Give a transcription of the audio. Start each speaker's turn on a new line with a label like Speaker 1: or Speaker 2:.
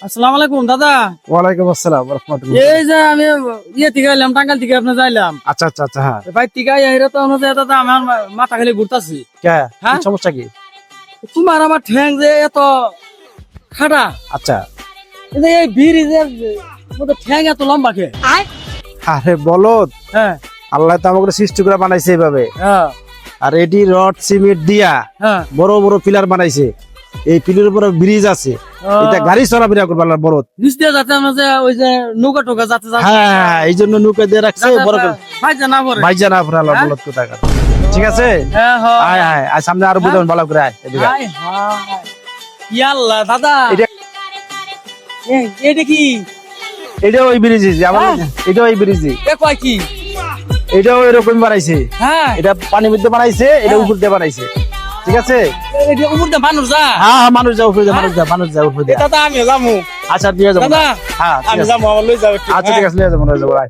Speaker 1: আসসালামু আলাইকুম দাদা।
Speaker 2: ওয়ালাইকুম আসসালাম ওয়া রাহমাতুল্লাহ।
Speaker 1: এই যে আমি থেকে এলাম, টাঙ্গাইল থেকে আপনি যাইলাম।
Speaker 2: আচ্ছা আচ্ছা আচ্ছা, হ্যাঁ
Speaker 1: ভাই টিকা আইরা তো আমরা দাদা আমার মাথা খালি ঘুরতাছি।
Speaker 2: কে
Speaker 1: হ্যাঁ?
Speaker 2: কি সমস্যা কি?
Speaker 1: তোমার আমার ঠ্যাং যে এত খাটা,
Speaker 2: আচ্ছা,
Speaker 1: এই ব্রিজের মধ্যে ঠ্যাং এত লম্বা কে?
Speaker 2: আরে বলদ,
Speaker 1: হ্যাঁ
Speaker 2: আল্লাহ তো আমাকে সৃষ্টি করে বানাইছে এইভাবে।
Speaker 1: হ্যাঁ
Speaker 2: আর এটি রড সিমেন্ট দিয়া
Speaker 1: হ্যাঁ।
Speaker 2: বড় বড় পিলার বানাইছে। এই পিলারের উপরে ব্রিজ আছে, এটা গাড়ি চলাফেরা করবে আল্লাহর বলদ।
Speaker 1: নিচে যাতে আমরা যে ওই যে নৌকা টোকা যাতে
Speaker 2: হ্যাঁ, এই জন্য নৌকা দিয়ে রাখছে বড় করে।
Speaker 1: ভাই জানা পরে।
Speaker 2: ভাইজান আপনার আল্লাহর বলদ কোথাকার। ঠিক আছে,
Speaker 1: হ্যাঁ হ্যাঁ।
Speaker 2: আয় আয় আয়, সামনে আরো বুঝান ভালো করে আয় এদিকে আয়।
Speaker 1: হায় হায়। ইয়াল্লাহ দাদা,
Speaker 2: এটা-
Speaker 1: এটা কি?
Speaker 2: এটা ওই ব্রিজ আমার,
Speaker 1: হ্যাঁ।
Speaker 2: এটা ওই ব্রিজ,
Speaker 1: এ কয় কি?
Speaker 2: এটাও এরকম বানাইছে।
Speaker 1: হ্যাঁ,
Speaker 2: এটা পানির মধ্যে বানাইছে, এটা উপর দিয়ে বানাইছে। ঠিক আছে,
Speaker 1: এটা উপর দিয়ে মানুষ যা।
Speaker 2: হ্যাঁ হ্যাঁ, মানুষ যাও উপরে যা, মানুষ যা, মানুষ যা উপরে যা।
Speaker 1: দাদা আমিও যাবো।
Speaker 2: আচ্ছা দিয়ে যাবো।
Speaker 1: দাদা
Speaker 2: হ্যাঁ ঠিক
Speaker 1: আমি
Speaker 2: আছে।
Speaker 1: যাবো, আমার লই যাও একটু।
Speaker 2: আচ্ছা ঠিক আছে, নিয়ে যাবো, নিয়ে যাবো, আয়।